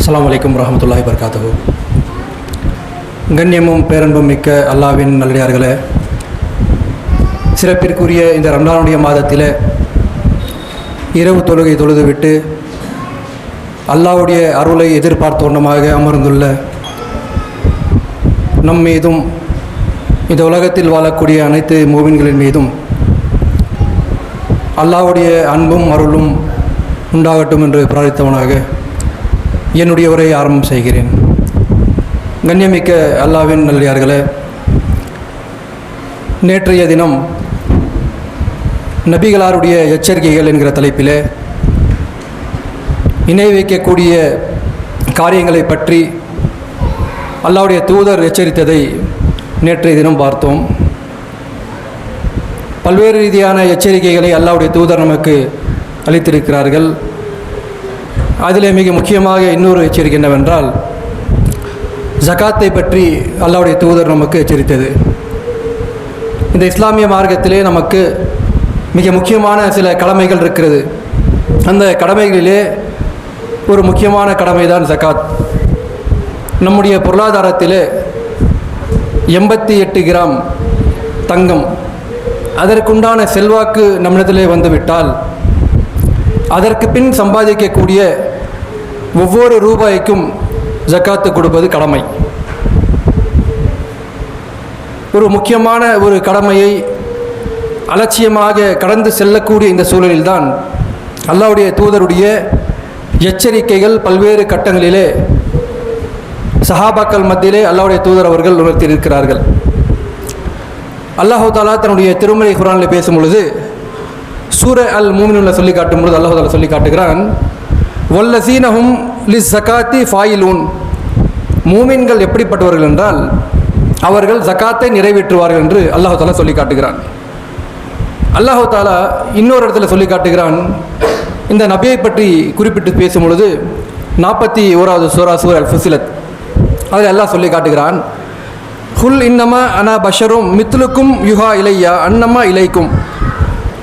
அஸ்ஸலாமு அலைக்கும் வரஹ்மத்துல்லாஹி வபரகாத்துஹு. கண்ணியமும் பேரன்பும் மிக்க அல்லாஹ்வின் நல்லடியார்களே, சிறப்பிற்குரிய இந்த ரம்லானுடைய மாதத்தில் இரவு தொழுகை தொழுதுவிட்டு அல்லாஹ்வுடைய அருளை எதிர்பார்த்தோன்னமாக அமர்ந்துள்ள நம் மீதும் இந்த உலகத்தில் வாழக்கூடிய அனைத்து மூமின்களின் மீதும் அல்லாஹ்வுடைய அன்பும் அருளும் உண்டாகட்டும் என்று பிரார்த்தித்தவனாக என்னுடைய உரையை ஆரம்பம் செய்கிறேன். கண்ணியமிக்க அல்லாஹ்வின் நல்லடியார்களே, நேற்றைய தினம் நபிகளாருடைய எச்சரிக்கைகள் என்கிற தலைப்பிலே இணை வைக்கக்கூடிய காரியங்களை பற்றி அல்லாஹ்வுடைய தூதர் எச்சரித்ததை நேற்றைய தினம் பார்த்தோம். பல்வேறு ரீதியான எச்சரிக்கைகளை அல்லாஹ்வுடைய தூதர் நமக்கு அளித்திருக்கிறார்கள். அதிலே மிக முக்கியமாக இன்னொரு எச்சரிக்கை என்னவென்றால், ஜகாத்தை பற்றி அல்லாஹ்வுடைய தூதர் நமக்கு எச்சரித்தது. இந்த இஸ்லாமிய மார்க்கத்திலே நமக்கு மிக முக்கியமான சில கடமைகள் இருக்கிறது. அந்த கடமைகளிலே ஒரு முக்கியமான கடமை தான் ஜகாத். நம்முடைய பொருளாதாரத்திலே 88 கிராம் தங்கம், அதற்குண்டான செல்வாக்கு நம்மிடத்திலே வந்துவிட்டால் அதற்கு பின் சம்பாதிக்கக்கூடிய ஒவ்வொரு ரூபாய்க்கும் ஜக்காத்து கொடுப்பது கடமை. ஒரு முக்கியமான ஒரு கடமையை அலட்சியமாக கடந்து செல்லக்கூடிய இந்த சூழலில்தான் அல்லாஹ்வுடைய தூதருடைய எச்சரிக்கைகள் பல்வேறு கட்டங்களிலே சஹாபாக்கள் மத்தியிலே அல்லாஹ்வுடைய தூதர் அவர்கள் உணர்த்தியிருக்கிறார்கள். அல்லாஹ் தஆலா தன்னுடைய திருமறை குர்ஆனில் பேசும் பொழுது சூர அல் மூமினூனில் சொல்லி காட்டும் பொழுது அல்லாஹ் தஆலா சொல்லி காட்டுகிறான், வல்லஸீனஹும் லிஸ்ஸகாத்தி ஃபாயிலூன். மூமின்கள் எப்படிப்பட்டவர்கள் என்றால் அவர்கள் ஜகாத்தை நிறைவேற்றுவார்கள் என்று அல்லாஹ் தஆலா சொல்லி காட்டுகிறான். அல்லாஹ் தஆலா இன்னொரு இடத்துல சொல்லி காட்டுகிறான். இந்த நபியை பற்றி குறிப்பிட்டு பேசும் பொழுது 41வது சூரா அல் ஃபுசிலத் அதில் அல்லாஹ் சொல்லி காட்டுகிறான், ஹுல் இன்னமா அனா பஷரும் மித்லுக்கும் யுஹா இலையா அன்னமா இலைக்கும்.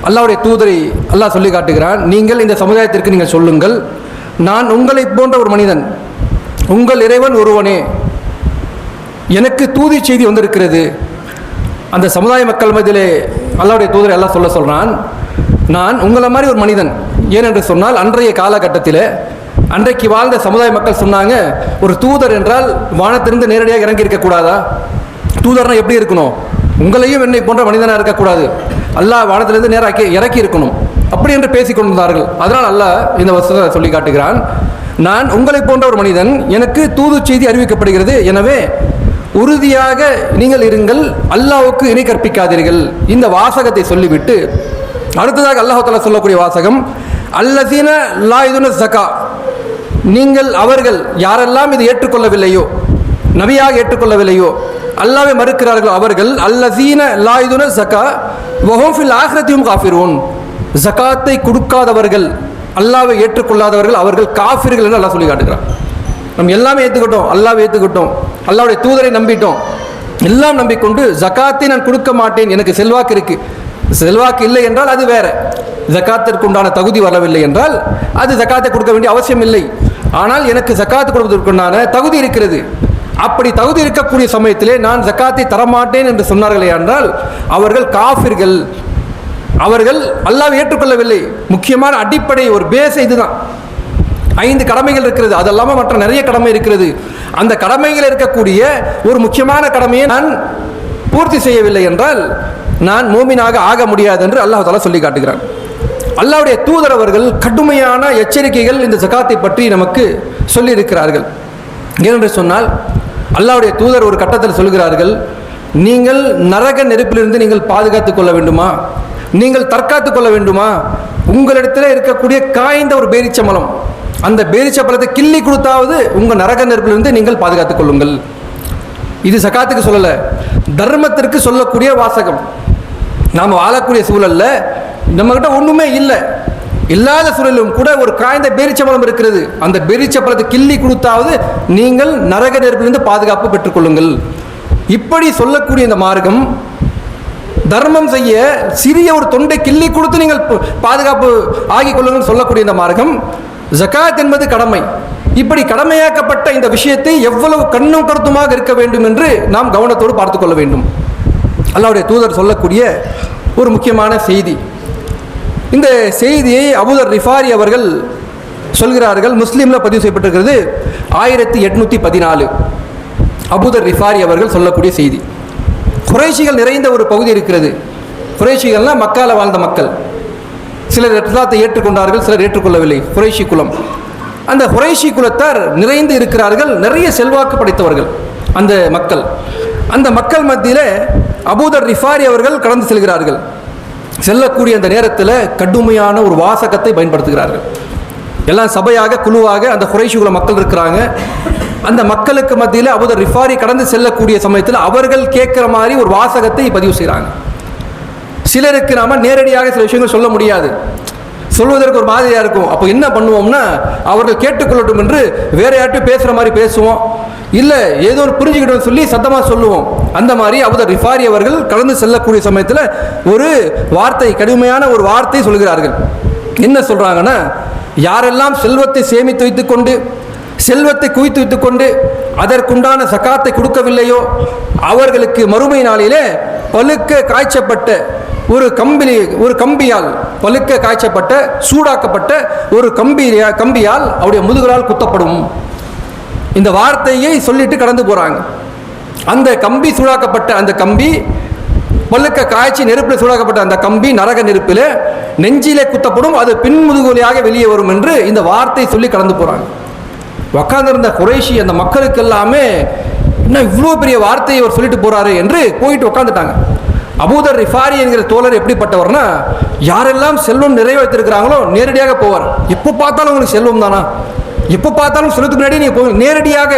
அல்லாஹ்வுடைய தூதரை அல்லாஹ் சொல்லி காட்டுகிறான், நீங்கள் இந்த சமுதாயத்திற்கு நீங்கள் சொல்லுங்கள், நான் உங்களை போன்ற ஒரு மனிதன், உங்கள் இறைவன் ஒருவனே, எனக்கு தூதி செய்தி வந்திருக்கிறது. அந்த சமுதாய மக்கள் மத்தியிலே அல்லாஹ்வுடைய தூதரை எல்லாம் சொல்கிறான், நான் உங்களை மாதிரி ஒரு மனிதன். ஏனென்று சொன்னால் அன்றைய காலகட்டத்தில் அன்றைக்கு வாழ்ந்த சமுதாய மக்கள் சொன்னாங்க, ஒரு தூதர் என்றால் வானத்திலிருந்து நேரடியாக இறங்கி இருக்கக்கூடாதா? தூதர்னா எப்படி இருக்கணும்? உங்களையும் என்னை போன்ற மனிதனாக இருக்கக்கூடாது, அல்லாஹ் வானத்திலிருந்து நேராக இறக்கி இருக்கணும், அப்படி என்று பேசி கொண்டிருந்தார்கள். அதனால் அல்லாஹ் இந்த வசனத்தை சொல்லி காட்டுகிறான், நான் உங்களை போன்ற ஒரு மனிதன், எனக்கு தூது செய்தி அறிவிக்கப்படுகிறது, எனவே உறுதியாக நீங்கள் இருங்கள், அல்லாஹ்வுக்கு இணை கற்பிக்காதீர்கள். இந்த வாசகத்தை சொல்லிவிட்டு அடுத்ததாக அல்லாஹ் தஆலா சொல்லக்கூடிய வாசகம், அல்லஸீன லா யுதுன ஸகா. நீங்கள் அவர்கள் யாரெல்லாம் இதை ஏற்றுக்கொள்ளவில்லையோ, நபியாக ஏற்றுக்கொள்ளவில்லையோ, அல்லாஹ்வை மறுக்கிறார்களோ அவர்கள் அல்லஸீன லா யுதுன ஸகா வஹும் ஃபில் ஆখিরাতিஹும் காஃபிரூன். ஜகாத்தை கொடுக்காதவர்கள், அல்லாஹ்வை ஏற்றுக்கொள்ளாதவர்கள் அவர்கள் காஃபிர்கள் என்று அல்லாஹ் சொல்லி காட்டுகிறார். நம்ம எல்லாமே ஏற்றுக்கிட்டோம், அல்லாஹ்வை ஏற்றுக்கிட்டோம், அல்லாஹ்வுடைய தூதரை நம்பிட்டோம், எல்லாம் நம்பிக்கொண்டு ஜகாத்தை நான் கொடுக்க மாட்டேன், எனக்கு செல்வாக்கு இருக்கு, செல்வாக்கு இல்லை என்றால் அது வேற, ஜகாத்திற்கு உண்டான தகுதி வரவில்லை என்றால் அது ஜகாத்தை கொடுக்க வேண்டிய அவசியம் இல்லை. ஆனால் எனக்கு ஜகாத்து கொடுப்பதற்குண்டான தகுதி இருக்கிறது. அப்படி தகுதி இருக்கக்கூடிய சமயத்திலே நான் ஜகாத்தை தரமாட்டேன் என்று சொன்னார்களே என்றால் அவர்கள் காஃபிர்கள், அவர்கள் அல்லாஹ்வை ஏற்றுக்கொள்ளவில்லை. முக்கியமான அடிப்படை ஒரு பேஸ் இதுதான். 5 கடமைகள் இருக்கிறது, அது இல்லாமல் மற்ற நிறைய கடமை இருக்கிறது. அந்த கடமைகள் இருக்கக்கூடிய ஒரு முக்கியமான கடமையை நான் பூர்த்தி செய்யவில்லை என்றால் நான் மூமினாக ஆக முடியாது என்று அல்லாஹ் தஆலா சொல்லி காட்டுகிறான். அல்லாஹ்வுடைய தூதர் அவர்கள் கடுமையான எச்சரிக்கைகள் இந்த ஜகாத்தை பற்றி நமக்கு சொல்லி இருக்கிறார்கள். ஏனென்று சொன்னால் அல்லாஹ்வுடைய தூதர் ஒரு கட்டத்தில் சொல்கிறார்கள், நீங்கள் நரக நெருப்பிலிருந்து நீங்கள் பாதுகாத்துக் கொள்ள வேண்டுமா, நீங்கள் தற்காத்துக் கொள்ள வேண்டுமா, உங்களிடத்தில் இருக்கக்கூடிய காய்ந்த ஒரு பேரிச்சம்பழம், அந்த பேரிச்சம்பழத்தை கிள்ளி கொடுத்தாவது உங்கள் நரக நெருப்பிலிருந்து நீங்கள் பாதுகாத்துக் கொள்ளுங்கள். இது ஜகாத்துக்கு சொல்லலை, தர்மத்திற்கு சொல்லக்கூடிய வாசகம். நாம் வாழக்கூடிய சூழல்ல நம்மகிட்ட ஒன்றுமே இல்லை, இல்லாத சூழலும் கூட ஒரு காய்ந்த பேரிச்சம்பழம் இருக்கிறது, அந்த பேரிச்சம்பழத்தை கிள்ளி கொடுத்தாவது நீங்கள் நரக நெருப்பிலிருந்து பாதுகாப்பு பெற்றுக்கொள்ளுங்கள். இப்படி சொல்லக்கூடிய இந்த மார்க்கம், தர்மம் செய்ய சிறிய ஒரு தொண்டை கிள்ளி கொடுத்து நீங்கள் பாதுகாப்பு ஆகிக் கொள்ளுங்கள் சொல்லக்கூடிய இந்த மார்க்கம், ஜகாத் என்பது கடமை. இப்படி கடமையாக்கப்பட்ட இந்த விஷயத்தை எவ்வளவு கண்ணும் கருத்துமாக இருக்க வேண்டும் என்று நாம் கவனத்தோடு பார்த்து கொள்ள வேண்டும். அல்லாஹ்வுடைய தூதர் சொல்லக்கூடிய ஒரு முக்கியமான செய்தி. இந்த செய்தியை அபூதர் ரிஃபாரி அவர்கள் சொல்கிறார்கள். முஸ்லீமில் பதிவு செய்யப்பட்டிருக்கிறது 1814. அபூதர் ரிஃபாரி அவர்கள் சொல்லக்கூடிய செய்தி. குறைஷிகள் நிறைந்த ஒரு பகுதி இருக்கிறது. குறைஷிகள்னா மக்கால வாழ்ந்த மக்கள். சிலர் இஸ்லாத்தை ஏற்றுக்கொண்டார்கள், சிலர் ஏற்றுக்கொள்ளவில்லை. குறைஷி குலம், அந்த குறைஷி குலத்தார் நிறைந்து இருக்கிறார்கள். நிறைய செல்வாக்கு படைத்தவர்கள் அந்த மக்கள். அந்த மக்கள் மத்தியில் அபூதர் ரிஃபாரி அவர்கள் கடந்து செல்கிறார்கள். செல்லக்கூடிய அந்த நேரத்தில் கடுமையான ஒரு வாசகத்தை பயன்படுத்துகிறார்கள். எல்லாம் சபையாக குழுவாக அந்த குறைஷி குல மக்கள் இருக்கிறாங்க. அந்த மக்களுக்கு மத்தியில் அபூதர் ரிஃபாரி கடந்து செல்லக்கூடிய சமயத்தில் அவர்கள் கேட்குற மாதிரி ஒரு வாசகத்தை பதிவு செய்கிறாங்க. சிலருக்கு நாம நேரடியாக சில விஷயங்கள் சொல்ல முடியாது, சொல்வதற்கு ஒரு மாதிரியாக இருக்கும். அப்போ என்ன பண்ணுவோம்னா, அவர்கள் கேட்டுக்கொள்ளட்டும் என்று வேற யார்ட்டும் பேசுகிற மாதிரி பேசுவோம், இல்லை ஏதோ ஒரு புரிஞ்சுக்கிட்டோம் சொல்லி சத்தமாக சொல்லுவோம். அந்த மாதிரி அபூதர் ரிஃபாரி அவர்கள் கடந்து செல்லக்கூடிய சமயத்தில் ஒரு வார்த்தை, கடுமையான ஒரு வார்த்தை சொல்கிறார்கள். என்ன சொல்கிறாங்கன்னா, யாரெல்லாம் செல்வத்தை சேமித்து வைத்துக்கொண்டு செல்வத்தை குவித்து வைத்துக்கொண்டு அதற்குண்டான சகாத்தை கொடுக்கவில்லையோ அவர்களுக்கு மறுமை நாளிலே பழுக்க காய்ச்சப்பட்ட ஒரு கம்பியால், பழுக்க காய்ச்சப்பட்ட சூடாக்கப்பட்ட ஒரு கம்பியால் அவருடைய முதுகலால் குத்தப்படும். இந்த வார்த்தையை சொல்லிட்டு கடந்து போறாங்க. அந்த கம்பி சூடாக்கப்பட்ட அந்த கம்பி, பழுக்க காய்ச்சி நெருப்பில் சூடாக்கப்பட்ட அந்த கம்பி நரக நெருப்பில் நெஞ்சிலே குத்தப்படும், அது பின்முதுகுலியாக வெளியே வரும் என்று இந்த வார்த்தை சொல்லி கடந்து போறாங்க. உக்காந்திருந்த குறைஷி அந்த மக்களுக்கு எல்லாமே என்ன இவ்வளோ பெரிய வார்த்தையை அவர் சொல்லிட்டு போறாரு என்று போயிட்டு உட்காந்துட்டாங்க. அபூதர் ரிஃபாரி என்கிற தோழர் எப்படிப்பட்டவர்னா, யாரெல்லாம் செல்வம் நிறைவேற்றிருக்கிறாங்களோ நேரடியாக போவார். எப்போ பார்த்தாலும் உங்களுக்கு செல்வம் தானா, எப்போ பார்த்தாலும் செல்வத்துக்கு முன்னாடி நீங்கள் போய் நேரடியாக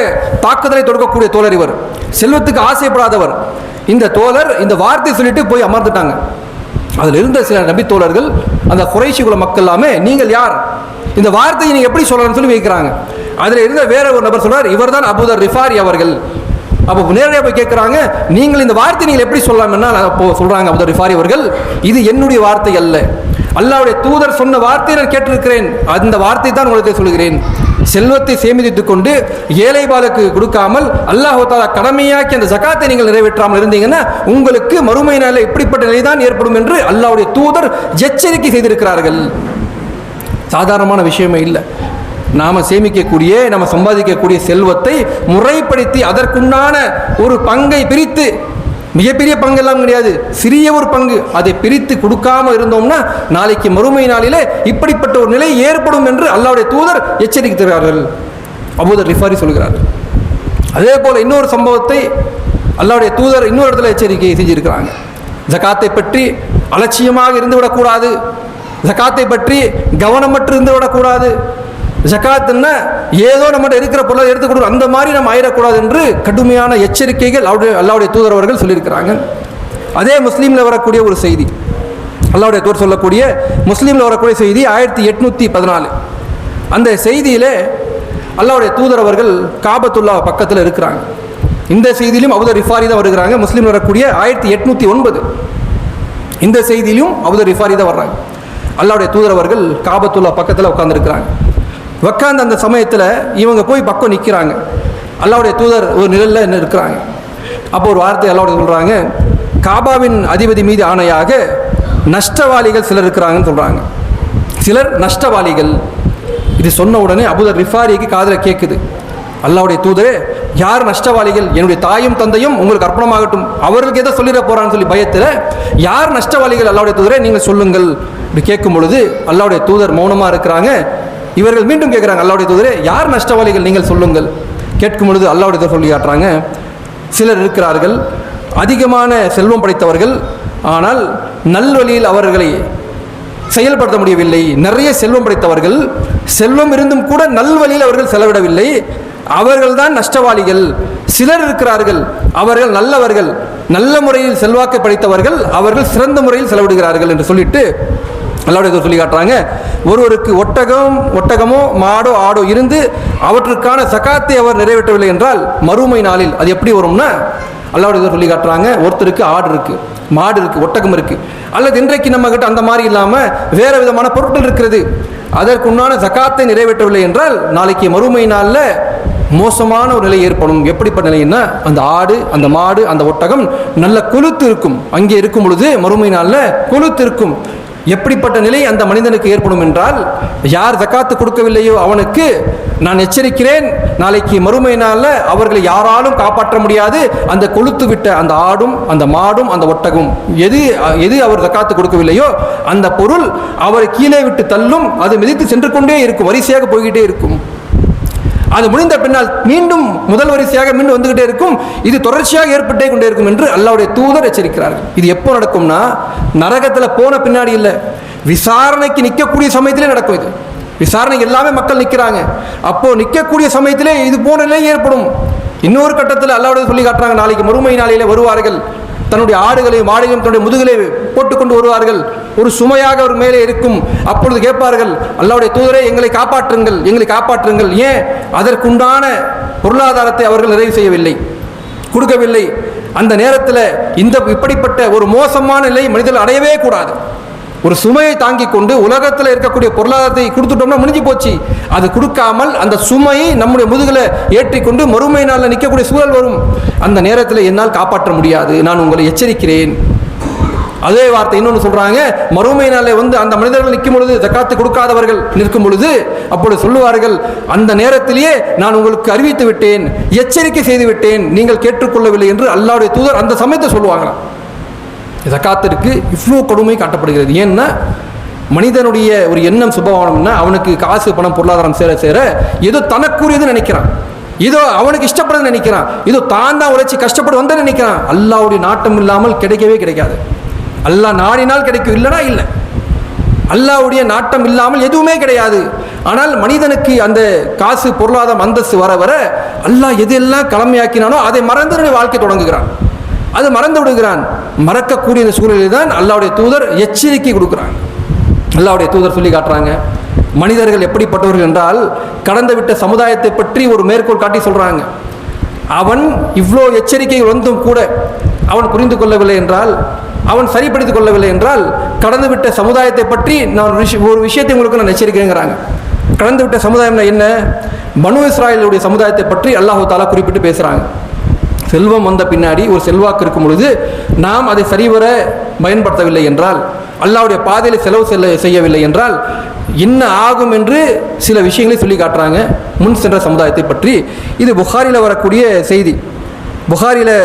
தாக்குதலை தொடுக்கக்கூடிய தோழர் இவர். செல்வத்துக்கு ஆசைப்படாதவர். இந்த தோழர் இந்த வார்த்தை சொல்லிட்டு போய் அமர்ந்துட்டாங்க. அதில் இருந்த சில நபி தோழர்கள், அந்த குறைஷி குல மக்கள் எல்லாமே, நீங்கள் யார், இந்த வார்த்தையை நீங்கள் எப்படி சொல்லணும்னு சொல்லி வைக்கிறாங்க. அதில் இருந்த வேற ஒரு நபர் சொல்றார், இவர் தான் அபூதர் ரிஃபாரி அவர்கள். அப்போ நேரடியாக போய் கேட்குறாங்க, நீங்கள் இந்த வார்த்தை நீங்கள் எப்படி சொல்லலாம்னா, அப்போ சொல்றாங்க அபூதர் ரிஃபாரி அவர்கள், இது என்னுடைய வார்த்தை அல்ல, அல்லாஹ்வுடைய தூதர் சொன்ன வார்த்தையை நான் கேட்டிருக்கிறேன், அந்த வார்த்தை தான் உங்களுக்கு சொல்கிறேன். செல்வத்தை சேமித்துக் கொண்டு ஏழை பாலுக்கு கொடுக்காமல் அல்லாஹ் தஆலா கடமையாக்கி அந்த ஜகாத்தை நீங்கள் நிறைவேற்றாமல் இருந்தீங்கன்னா உங்களுக்கு மறுமை நாளில் இப்படிப்பட்ட நிலைதான் ஏற்படும் என்று அல்லாஹ்வுடைய தூதர் எச்சரிக்கை செய்திருக்கிறார்கள். சாதாரணமான விஷயமே இல்லை. நாம் சேமிக்கக்கூடிய, நம்ம சம்பாதிக்கக்கூடிய செல்வத்தை முறைப்படுத்தி அதற்குண்டான ஒரு பங்கை பிரித்து, மிகப்பெரிய பங்கெல்லாம் கிடையாது, சிறிய ஒரு பங்கு, அதை பிரித்து கொடுக்காம இருந்தோம்னா நாளைக்கு மறுமை நாளிலே இப்படிப்பட்ட ஒரு நிலை ஏற்படும் என்று அல்லாஹ்வுடைய தூதர் எச்சரிக்கிறார்கள். அபூதர் ரிஃபாரி சொல்கிறார். அதே போல இன்னொரு சம்பவத்தை அல்லாஹ்வுடைய தூதர் இன்னொரு இடத்துல எச்சரிக்கை செஞ்சிருக்கிறாங்க. ஜகாத்தை பற்றி அலட்சியமாக இருந்து விடக்கூடாது, ஜகாத்தை பற்றி கவனமற்று இருந்து விடக்கூடாது, ஜகாத்துன்னா ஏதோ நம்மகிட்ட இருக்கிற பொருளை எடுத்து கொடுக்கும் அந்த மாதிரி நம்ம ஆயிடக்கூடாது என்று கடுமையான எச்சரிக்கைகள் அல்லாஹ்வுடைய தூதர் அவர்கள் சொல்லியிருக்கிறாங்க. அதே முஸ்லீமில் வரக்கூடிய ஒரு செய்தி, அல்லாஹ்வுடைய தூதர் சொல்லக்கூடிய முஸ்லீமில் வரக்கூடிய செய்தி 1814. அந்த செய்தியிலே அல்லாஹ்வுடைய தூதர் அவர்கள் காபத்துல்லா பக்கத்தில் இருக்கிறாங்க. இந்த செய்தியிலும் அபூதர் ரிஃபாரி தான் வருகிறாங்க. முஸ்லீம் வரக்கூடிய 1809. இந்த செய்தியிலும் அபூதர் ரிஃபாரி தான் வர்றாங்க. அல்லாஹ்வுடைய தூதர் அவர்கள் காபத்துல்லா பக்கத்தில் உட்கார்ந்துருக்கிறாங்க. உட்கார்ந்து அந்த சமயத்தில் இவங்க போய் பக்கம் நிற்கிறாங்க. அல்லாஹ்வுடைய தூதர் ஒரு நிழலில் இருக்கிறாங்க. அப்போ ஒரு வார்த்தை அல்லாஹ்வுடைய சொல்கிறாங்க, காபாவின் அதிபதி மீது ஆணையாக நஷ்டவாளிகள் சிலர் இருக்கிறாங்கன்னு சொல்கிறாங்க. சிலர் நஷ்டவாளிகள். இது சொன்ன உடனே அபூதர் ரிஃபாரிக்கு காதில் கேட்குது, அல்லாஹ்வுடைய தூதரே, யார் நஷ்டவாளிகள், என்னுடைய தாயும் தந்தையும் உங்களுக்கு அர்ப்பணமாகட்டும், அவர்களுக்கு எதை சொல்லிட போறான்னு சொல்லி பயத்தில், யார் நஷ்டவாளிகள் அல்லாஹ்வுடைய தூதரே நீங்கள் சொல்லுங்கள். இப்படி கேட்கும் பொழுது அல்லாஹ்வுடைய தூதர் மௌனமாக இருக்கிறாங்க. இவர்கள் மீண்டும் கேட்குறாங்க, அல்லாஹ்வுடைய தூதரே யார் நஷ்டவாளிகள் நீங்கள் சொல்லுங்கள். கேட்கும் பொழுது அல்லாஹ்வுடைய தூதர் சொல்லி காட்டுறாங்க, சிலர் இருக்கிறார்கள் அதிகமான செல்வம் படைத்தவர்கள், ஆனால் நல்வழியில் அவர்களை செயல்படுத்த முடியவில்லை. நிறைய செல்வம் படைத்தவர்கள், செல்வம் இருந்தும் கூட நல்வழியில் அவர்கள் செலவிடவில்லை, அவர்கள் தான் நஷ்டவாளிகள். சிலர் இருக்கிறார்கள், அவர்கள் நல்லவர்கள், நல்ல முறையில் செல்வாக்கை படைத்தவர்கள், அவர்கள் சிறந்த முறையில் செலவிடுகிறார்கள் என்று சொல்லிட்டு அல்லாஹ்வுடைய சொல்லி காட்டுறாங்க, ஒருவருக்கு ஒட்டகமோ மாடோ ஆடோ இருந்து அவற்றுக்கான சகாத்தை அவர் நிறைவேற்றவில்லை என்றால் மறுமை நாளில் அது எப்படி வரும்னா, அல்லாஹ்வுடைய சொல்லி காட்டுறாங்க, ஒருத்தருக்கு ஆடு இருக்கு, மாடு இருக்கு, ஒட்டகம் இருக்கு, அல்லது இன்றைக்கு நம்ம கிட்ட அந்த மாதிரி இல்லாமல் வேற விதமான பொருட்கள் இருக்கிறது, அதற்குண்டான ஜகாத்தை நிறைவேற்றவில்லை என்றால் நாளைக்கு மறுமை நாளில் மோசமான ஒரு நிலை ஏற்படும். எப்படிப்பட்ட நிலைன்னா, அந்த ஆடு, அந்த மாடு, அந்த ஒட்டகம் நல்ல கொழுத்து இருக்கும். அங்கே இருக்கும் பொழுது மறுமை நாளில் கொழுத்து இருக்கும். எப்படிப்பட்ட நிலை அந்த மனிதனுக்கு ஏற்படும் என்றால், யார் ஜகாத்து கொடுக்கவில்லையோ அவனுக்கு நான் எச்சரிக்கிறேன், நாளைக்கு மறுமை நாளில் அவர்களை யாராலும் காப்பாற்ற முடியாது. அந்த கொழுத்து விட்ட அந்த ஆடும், அந்த மாடும், அந்த ஒட்டகம், எது அவர் ஜகாத்து கொடுக்கவில்லையோ அந்த பொருள் அவரை கீழே விட்டு தள்ளும். அது மிதித்து சென்று கொண்டே இருக்கும், வரிசையாக போய்கிட்டே இருக்கும். அது முடிந்த பின்னால் மீண்டும் முதல் வரிசையாக மீண்டும் வந்துகிட்டே இருக்கும். இது தொடர்ச்சியாக ஏற்பட்டே கொண்டே இருக்கும் என்று அல்லாஹ்வுடைய தூதர் எச்சரிக்கிறார்கள். இது எப்போ நடக்கும்னா, நரகத்தில் போன பின்னாடி இல்லை, விசாரணைக்கு நிற்கக்கூடிய சமயத்திலே நடக்கும். இது விசாரணை எல்லாமே மக்கள் நிற்கிறாங்க, அப்போ நிற்கக்கூடிய சமயத்திலே இது போன நிலை ஏற்படும். இன்னொரு கட்டத்தில் அல்லாஹ்வுடைய சொல்லி காட்டுறாங்க, நாளைக்கு மறுமை நாளிலே வருவார்கள், தன்னுடைய ஆடுகளையும் மாடுகளையும் தன்னுடைய முதுகிலே போட்டுக்கொண்டு வருவார்கள், ஒரு சுமையாக ஒரு மேலே இருக்கும். அப்பொழுது கேட்பார்கள், அல்லாஹ்வுடைய தூதரே எங்களை காப்பாற்றுங்கள், எங்களை காப்பாற்றுங்கள். ஏன்? அதற்குண்டான பொருளாதாரத்தை அவர்கள் நிறைவு செய்யவில்லை, கொடுக்கவில்லை. அந்த நேரத்தில் இப்படிப்பட்ட ஒரு மோசமான நிலை மனிதர்கள் அடையவே கூடாது. ஒரு சுமையை தாங்கி கொண்டு உலகத்தில் இருக்கக்கூடிய பொருளாதாரத்தை கொடுத்துட்டோம்னா முடிஞ்சு போச்சு. அது கொடுக்காமல் அந்த சுமையை நம்முடைய முதுகில் ஏற்றிக்கொண்டு மறுமை நாளில் நிற்கக்கூடிய சூழல் வரும். அந்த நேரத்தில் என்னால் காப்பாற்ற முடியாது, நான் உங்களை எச்சரிக்கிறேன். அதே வார்த்தை இன்னொன்று சொல்றாங்க, மறுமை நாளில் அந்த மனிதர்கள் நிற்கும் பொழுது, ஜகாத்து கொடுக்காதவர்கள் நிற்கும் பொழுது, அப்பொழுது சொல்லுவார்கள், அந்த நேரத்திலேயே நான் உங்களுக்கு அறிவித்து விட்டேன், எச்சரிக்கை செய்து விட்டேன், நீங்கள் கேட்டுக்கொள்ளவில்லை என்று அல்லாஹ்வுடைய தூதர் அந்த சமயத்தை சொல்லுவாங்களாம். ஜகாத்திற்கு இவ்வளோ கொடுமை காட்டப்படுகிறது. ஏன்னா மனிதனுடைய ஒரு எண்ணம் சுபவானம்னா, அவனுக்கு காசு பணம் பொருளாதாரம் சேர சேர ஏதோ தனக்குரியது நினைக்கிறான், ஏதோ அவனுக்கு இஷ்டப்படுறது நினைக்கிறான், ஏதோ தான் உழைச்சி கஷ்டப்பட்டு வந்த நினைக்கிறான். அல்லாஹ்வுடைய நாட்டம் இல்லாமல் கிடைக்கவே கிடைக்காது. அல்லாஹ் நாடினால் கிடைக்கும், இல்லைனா இல்லை. அல்லாஹ்வுடைய நாட்டம் இல்லாமல் எதுவுமே கிடையாது. ஆனால் மனிதனுக்கு அந்த காசு பொருளாதாரம் அந்தஸ்து வர வர அல்லாஹ் எதெல்லாம் கடமையாக்கினானோ அதை மறந்து வாழ்க்கை தொடங்குகிறான், அது மறந்து விடுகிறான். மறக்கக்கூடிய இந்த சூழலில் தான் அல்லாஹ்வுடைய தூதர் எச்சரிக்கை கொடுக்குறாங்க. அல்லாஹ்வுடைய தூதர் சொல்லி காட்டுறாங்க, மனிதர்கள் எப்படிப்பட்டவர்கள் என்றால், கடந்து விட்ட சமுதாயத்தை பற்றி ஒரு மேற்கோள் காட்டி சொல்றாங்க. அவன் இவ்வளோ எச்சரிக்கைகள் வந்தும் கூட அவன் புரிந்து கொள்ளவில்லை என்றால், அவன் சரிப்படுத்திக் கொள்ளவில்லை என்றால், கடந்து விட்ட சமுதாயத்தை பற்றி நான் ஒரு விஷயத்தை உங்களுக்கு நான் எச்சரிக்கிறேங்கிறாங்க. கடந்து விட்ட சமுதாயம்னா என்ன? பனு இஸ்ராயலுடைய சமுதாயத்தை பற்றி அல்லாஹ் தஆலா குறிப்பிட்டு பேசுகிறாங்க. செல்வம் வந்த பின்னாடி ஒரு செல்வாக்கு இருக்கும் பொழுது நாம் அதை சரிவர பயன்படுத்தவில்லை என்றால், அல்லாஹ்வுடைய பாதையில் செலவு செய்யவில்லை என்றால் என்ன ஆகும் என்று சில விஷயங்களை சொல்லி காட்டுறாங்க முன் சென்ற சமுதாயத்தை பற்றி. இது புகாரியில் வரக்கூடிய செய்தி. புகாரியில்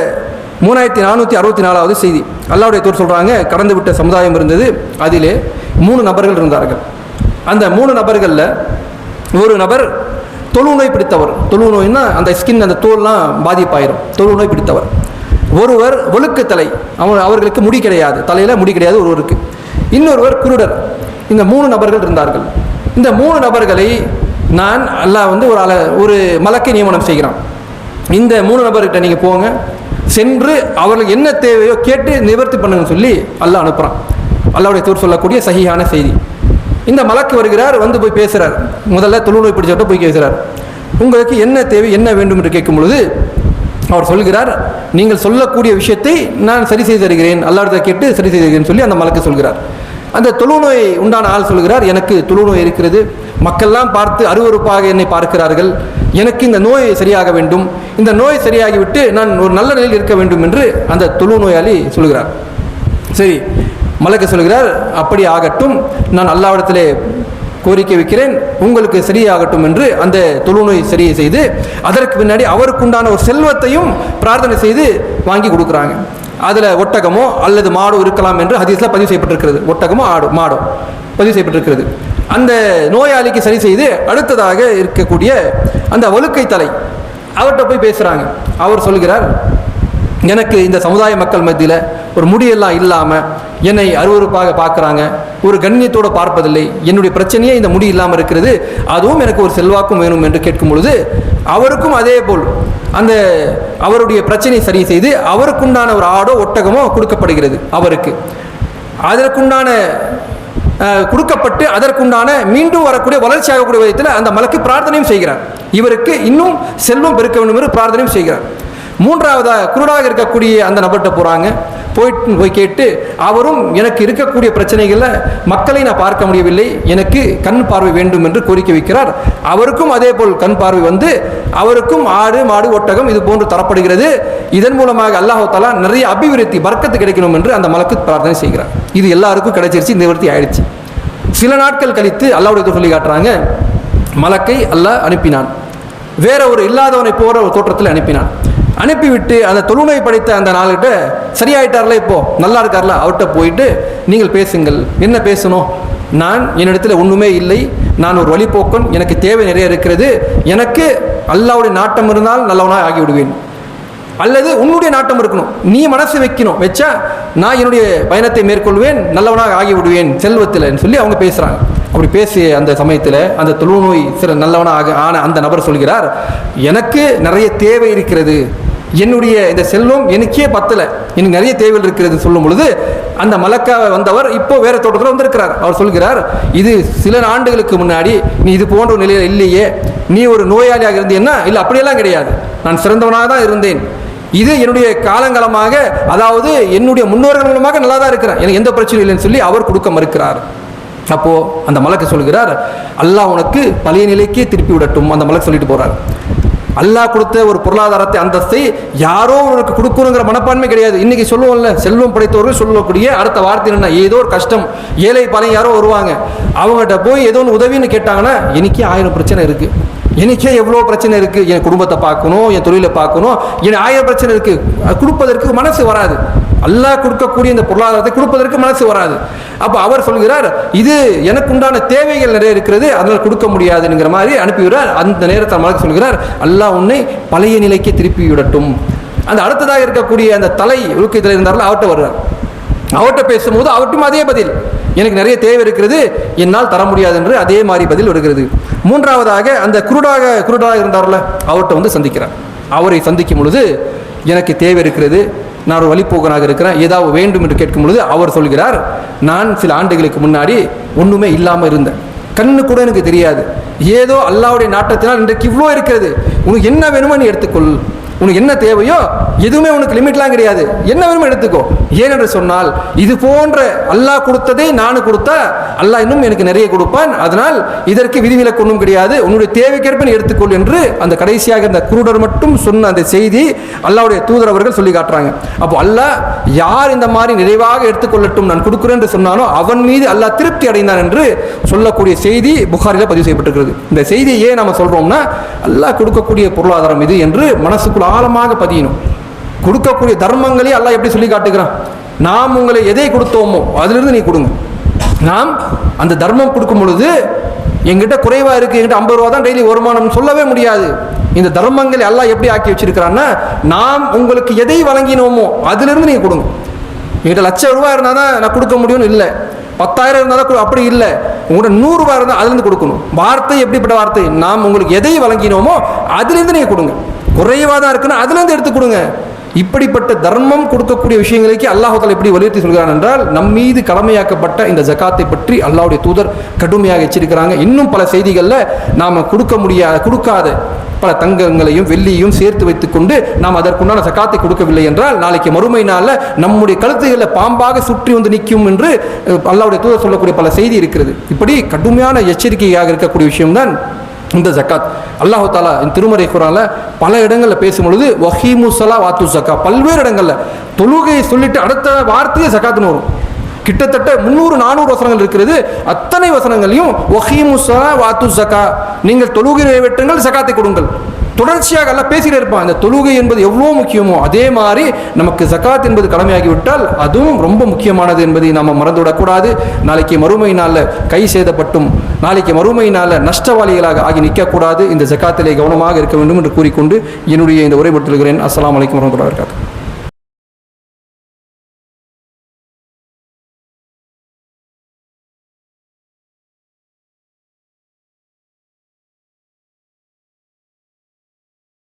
3464வது செய்தி. அல்லாஹ்வுடைய தூதர் சொல்கிறாங்க, கடந்து விட்ட சமுதாயம் இருந்தது, அதிலே 3 நபர்கள் இருந்தார்கள். அந்த 3 நபர்களில் ஒரு நபர் தொழு நோய் பிடித்தவர். தொழு நோய்னா அந்த ஸ்கின், அந்த தோல்லாம் பாதிப்பாயிரும், தொழு நோய் பிடித்தவர். ஒருவர் ஒழுக்கு தலை, அவர்களுக்கு முடி கிடையாது, தலையில் முடி கிடையாது ஒருவருக்கு. இன்னொருவர் குருடர். இந்த 3 நபர்கள் இருந்தார்கள். இந்த 3 நபர்களை நான் அல்லாஹ் ஒரு மலக்கை நியமனம் செய்கிறான். இந்த 3 நபர்கிட்ட நீங்கள் போங்க, சென்று அவர்களுக்கு என்ன தேவையோ கேட்டு நிவர்த்தி பண்ணுங்கன்னு சொல்லி அல்லாஹ் அனுப்புகிறான். அல்லாஹ்வுடைய தூதர் சொல்லக்கூடிய சஹீஹான செய்தி. இந்த மலக்கு வருகிறார், போய் பேசுகிறார். முதல்ல தொழுநோய் பிடிச்சவட்ட போய் பேசுகிறார். உங்களுக்கு என்ன தேவை, என்ன வேண்டும் என்று கேட்கும் பொழுது அவர் சொல்கிறார், நீங்கள் சொல்லக்கூடிய விஷயத்தை நான் சரி செய்து தருகிறேன், அல்லாஹ்விடத்தை கேட்டு சரி செய்து தருகிறேன் சொல்லி அந்த மலக்கு சொல்கிறார். அந்த தொழுநோய் உண்டான ஆள் சொல்கிறார், எனக்கு தொழுநோய் இருக்கிறது, மக்கள்லாம் பார்த்து அருவருப்பாக என்னை பார்க்கிறார்கள், எனக்கு இந்த நோய் சரியாக வேண்டும், இந்த நோய் சரியாகிவிட்டு நான் ஒரு நல்ல நிலையில் இருக்க வேண்டும் என்று அந்த தொழுநோயாளி சொல்கிறார். சரி, மலக்கு சொல்கிறார், அப்படி ஆகட்டும், நான் அல்லாஹ்விடத்திலே கோரிக்கை வைக்கிறேன், உங்களுக்கு சரியாகட்டும் என்று அந்த தொழுநோய் சரியை செய்து அதற்கு பின்னாடி அவருக்குண்டான ஒரு செல்வத்தையும் பிரார்த்தனை செய்து வாங்கி கொடுக்குறாங்க. அதில் ஒட்டகமோ அல்லது மாடோ இருக்கலாம் என்று ஹதீஸில் பதிவு செய்யப்பட்டிருக்கிறது. ஒட்டகமோ மாடோ பதிவு செய்யப்பட்டிருக்கிறது. அந்த நோயாளிக்கு சரி செய்து அடுத்ததாக இருக்கக்கூடிய அந்த ஒழுக்கை தலை அவர்கிட்ட போய் பேசுகிறாங்க. அவர் சொல்கிறார், எனக்கு இந்த சமுதாய மக்கள் மத்தியில் ஒரு முடியெல்லாம் இல்லாமல் என்னை அருவருப்பாக பார்க்குறாங்க, ஒரு கண்ணியத்தோடு பார்ப்பதில்லை, என்னுடைய பிரச்சனையே இந்த முடி இல்லாமல் இருக்கிறது, அதுவும் எனக்கு ஒரு செல்வாக்கும் வேணும் என்று கேட்கும் பொழுது அவருக்கும் அதே போல் அந்த அவருடைய பிரச்சனையை சரி செய்து அவருக்குண்டான ஒரு ஆடோ ஒட்டகமோ கொடுக்கப்படுகிறது. அவருக்கு அதற்குண்டான கொடுக்கப்பட்டு அதற்குண்டான மீண்டும் வரக்கூடிய வளர்ச்சியாகக்கூடிய விதத்தில் அந்த மலக்கு பிரார்த்தனையும் செய்கிறார். இவருக்கு இன்னும் செல்வம் பெருக்க வேண்டும் என்று பிரார்த்தனையும் செய்கிறார். மூன்றாவதாக குருடாக இருக்கக்கூடிய அந்த நபர்கிட்ட போகிறாங்க. போய் கேட்டு அவரும் எனக்கு இருக்கக்கூடிய பிரச்சனைகளில் மக்களை நான் பார்க்க முடியவில்லை, எனக்கு கண் பார்வை வேண்டும் என்று கோரிக்கை வைக்கிறார். அவருக்கும் அதே போல் கண் பார்வை வந்து அவருக்கும் ஆடு மாடு ஒட்டகம் இது போன்று தரப்படுகிறது. இதன் மூலமாக அல்லாஹ் தஆலா நிறைய அபிவிருத்தி பர்க்கத்து கிடைக்கணும் என்று அந்த மலக்கு பிரார்த்தனை செய்கிறார். இது எல்லாருக்கும் கிடைச்சிருச்சு, நிவர்த்தி ஆயிடுச்சு. சில நாட்கள் கழித்து அல்லாஹ்வுடைய சொல்லி காட்டுறாங்க, மலக்கை அல்லாஹ் அனுப்பினான், வேற ஒரு இல்லாதவனை போற ஒரு தோற்றத்தில் அனுப்பினான். அனுப்பிவிட்டு அந்த தொழுநோய் படைத்த அந்த நாள்கிட்ட சரியாயிட்டார்ல, இப்போ நல்லா இருக்கார்ல, அவர்கிட்ட போயிட்டு நீங்கள் பேசுங்கள். என்ன பேசணும்? நான் என்னிடத்தில் ஒன்றுமே இல்லை, நான் ஒரு வழிபோக்கன், எனக்கு தேவை நிறைய இருக்கிறது, எனக்கு அல்லாஹ்வுடைய நாட்டம் இருந்தால் நல்லவனாக ஆகிவிடுவேன், அல்லது உன்னுடைய நாட்டம் இருக்கணும், நீ மனசு வைக்கணும், வச்சா நான் என்னுடைய பயணத்தை மேற்கொள்வேன், நல்லவனாக ஆகிவிடுவேன் செல்வத்தில் சொல்லி அவங்க பேசுகிறாங்க. அப்படி பேசிய அந்த சமயத்தில் அந்த தொழுநோய் சில நல்லவனாக ஆன அந்த நபர் சொல்கிறார், எனக்கு நிறைய தேவை இருக்கிறது, என்னுடைய இந்த செல்வம் எனக்கே பத்தலை, எனக்கு நிறைய தேவைகள் இருக்கிறது சொல்லும் பொழுது அந்த மலக்காவை வந்தவர் இப்போ வேற தோட்டத்தில் வந்திருக்கிறார். அவர் சொல்கிறார், இது சில ஆண்டுகளுக்கு முன்னாடி நீ இது போன்ற ஒரு நிலையில் இல்லையே, நீ ஒரு நோயாளியாக இருந்தீன்னா? இல்லை, அப்படியெல்லாம் கிடையாது, நான் சிறந்தவனாக தான் இருந்தேன், இது என்னுடைய காலங்காலமாக, அதாவது என்னுடைய முன்னோர்கள் மூலமாக நல்லா தான் இருக்கிறேன், எனக்கு எந்த பிரச்சனையும் இல்லைன்னு சொல்லி அவர் கொடுக்க மறுக்கிறார். அப்போ அந்த மலக்கு சொல்கிறார், அல்லாஹ் உனக்கு பழைய நிலைக்கே திருப்பி விடட்டும். அந்த மலக்கு சொல்லிட்டு போறார், அல்லாஹ் கொடுத்த ஒரு பொருளாதாரத்தை அந்தஸ்தை யாரோ உனக்கு கொடுக்கணுங்கிற மனப்பான்மை கிடையாது. இன்னைக்கு சொல்லுவோம்ல, செல்வம் படைத்தவர்கள் சொல்லக்கூடிய அடுத்த வார்த்தை என்ன, ஏதோ ஒரு கஷ்டம், ஏழை பாலை யாரோ வருவாங்க, அவங்ககிட்ட போய் ஏதோ ஒன்று உதவின்னு கேட்டாங்கன்னா, எனக்கே 1000 பிரச்சனை இருக்கு, எனக்கே எவ்வளோ பிரச்சனை இருக்குது, என் குடும்பத்தை பார்க்கணும், என் தொழிலை பார்க்கணும், எனக்கு 1000 பிரச்சனை இருக்குது, கொடுப்பதற்கு மனசு வராது. அல்லாஹ் கொடுக்கக்கூடிய இந்த பொருளாதாரத்தை கொடுப்பதற்கு மனசு வராது. அப்போ அவர் சொல்கிறார், இது எனக்கு உண்டான தேவைகள் நிறைய இருக்கிறது, அதனால் கொடுக்க முடியாதுங்கிற மாதிரி அனுப்பிவிடுறார். அந்த நேரத்தில் மலக்கு சொல்கிறார், அல்லாஹ் உன்னை பழைய நிலைக்கு திருப்பி விடட்டும். அந்த அடுத்ததாக இருக்கக்கூடிய அந்த தலை உழுக்கத்தில் இருந்தார்கள், அவர்கிட்ட வர்றார். அவர்கிட்ட பேசும்போது அவர்கிட்டும் அதே பதில், எனக்கு நிறைய தேவை இருக்கிறது, என்னால் தர முடியாது என்று அதே மாதிரி பதில் வருகிறது. மூன்றாவதாக அந்த குருடாக இருந்தார்ல, அவர்கிட்ட வந்து சந்திக்கிறார். அவரை சந்திக்கும் பொழுது, எனக்கு தேவை இருக்கிறது, நான் ஒரு வழிபோக்கனாக இருக்கிறேன், ஏதாவது வேண்டும் என்று கேட்கும் பொழுது அவர் சொல்கிறார், நான் சில ஆண்டுகளுக்கு முன்னாடி ஒன்றுமே இல்லாமல் இருந்தேன், கண்ணு கூட எனக்கு தெரியாது, ஏதோ அல்லாஹ்வுடைய நாட்டத்தினால் இன்றைக்கு இவ்வளோ இருக்கிறது, உனக்கு என்ன வேணுமோ நீ எடுத்துக்கொள், உனக்கு என்ன தேவையோ எதுவுமே உனக்கு லிமிட்லாம் கிடையாது, என்ன வேணுமோ எடுத்துக்கோ. ஏனென்று சொன்னால் இது போன்ற அல்லாஹ் கொடுத்ததை நானும் கொடுத்தா அல்லாஹ் இன்னும் எனக்கு நிறைய கொடுப்பான், அதனால் இதற்கு விதிவிலக்கு ஒன்றும் கிடையாது, உன்னுடைய தேவைக்கேற்ப நீ எடுத்துக்கொள் என்று அந்த கடைசியாக இந்த குருடர் மட்டும் சொன்ன அந்த செய்தி அல்லாஹ்வுடைய தூதர் அவர்கள் சொல்லி காட்டுறாங்க. அப்போ அல்லாஹ் யார் இந்த மாதிரி நிறைவாக எடுத்துக்கொள்ளட்டும் நான் கொடுக்குறேன் என்று சொன்னானோ அவன் மீது அல்லாஹ் திருப்தி அடைந்தான் என்று சொல்லக்கூடிய செய்தி புகாரில் பதிவு செய்யப்பட்டிருக்கிறது. இந்த செய்தியை ஏன் நம்ம சொல்றோம்னா, அல்லாஹ் கொடுக்கக்கூடிய பொருளாதாரம் இது என்று மனசுக்குள் ஆழமாக பதியணும். கொடுக்கக்கூடிய தர்மங்களே அல்லாஹ் எப்படி சொல்லி காட்டுகிறான், நாம் உங்களை எதை கொடுத்தோமோ அதிலிருந்து நீ கொடுங்க. நாம் அந்த தர்மம் கொடுக்கும் பொழுது எங்கிட்ட குறைவா இருக்கு, எங்கிட்ட 50 ரூபா தான் டெய்லி வருமானம் சொல்லவே முடியாது. இந்த தர்மங்களை அல்லாஹ் எப்படி ஆக்கி வச்சிருக்கிறான்னா, நாம் உங்களுக்கு எதை வழங்கினோமோ அதிலிருந்து நீங்க கொடுங்க. எங்கிட்ட ₹1,00,000 இருந்தால் தான் நான் கொடுக்க முடியும்னு இல்லை, 10,000 இருந்தால் தான் அப்படி இல்லை, உங்கள்கிட்ட ₹100 இருந்தால் அதுலேருந்து கொடுக்கணும். வார்த்தை எப்படிப்பட்ட வார்த்தை, நாம் உங்களுக்கு எதை வழங்கினோமோ அதிலிருந்து நீங்கள் கொடுங்க, குறைவாக தான் இருக்குன்னா அதுலேருந்து எடுத்து கொடுங்க. இப்படிப்பட்ட தர்மம் கொடுக்கக்கூடிய விஷயங்களுக்கு அல்லாஹ் தஆலா எப்படி வலியுறுத்தி சொல்கிறான் என்றால், நம் மீது கடமையாக்கப்பட்ட இந்த ஜகாத்தை பற்றி அல்லாஹ்வுடைய தூதர் கடுமையாக எச்சரிக்கிறாங்க. இன்னும் பல செய்திகளில் நாம் கொடுக்காத பல தங்கங்களையும் வெள்ளியையும் சேர்த்து வைத்துக்கொண்டு நாம் அதற்குண்டான ஜகாத்தை கொடுக்கவில்லை என்றால் நாளைக்கு மறுமை நாளில் நம்முடைய கழுத்துகளில் பாம்பாக சுற்றி வந்து நிற்கும் என்று அல்லாஹ்வுடைய தூதர் சொல்லக்கூடிய பல செய்தி இருக்கிறது. இப்படி கடுமையான எச்சரிக்கையாக இருக்கக்கூடிய விஷயம்தான் இந்த ஜக்காத். அல்லாஹ் தஆலா இந்த திருமறை குர்ஆன்ல பல இடங்களில் பேசும்பொழுது வஹீமு ஸலா வாத்து ஜக்கா, பல்வேறு இடங்களில் தொழுகையை சொல்லிட்டு அடுத்த வார்த்தையே ஜக்காத்துன்னு வரும். கிட்டத்தட்ட 300-400 வசனங்கள் இருக்கிறது. அத்தனை வசனங்களையும் வஹீமு ஸலா வாத்து ஜக்கா, நீங்கள் தொழுகை நிறைவேற்றுங்கள், ஜக்காத்தை கொடுங்கள், தொடர்ச்சியாக எல்லாம் பேசிட்டே இருப்பான். இந்த தொழுகை என்பது எவ்வளோ முக்கியமோ அதே மாதிரி நமக்கு ஜக்காத் என்பது கடமையாகிவிட்டால் அதுவும் ரொம்ப முக்கியமானது என்பதை நாம் மறந்துவிடக்கூடாது. நாளைக்கு மறுமை நாளில் கை சேதப்பட்டும் நாளைக்கு மறுமை நாளில் நஷ்டவாளிகளாக ஆகி நிற்கக்கூடாது. இந்த ஜக்காத்திலே கவனமாக இருக்க வேண்டும் என்று கூறிக்கொண்டு என்னுடைய இந்த உரை படுத்துகிறேன். அஸ்ஸலாமு அலைக்கும் வரஹ்மத்துல்லாஹி வபரகாத்துஹு.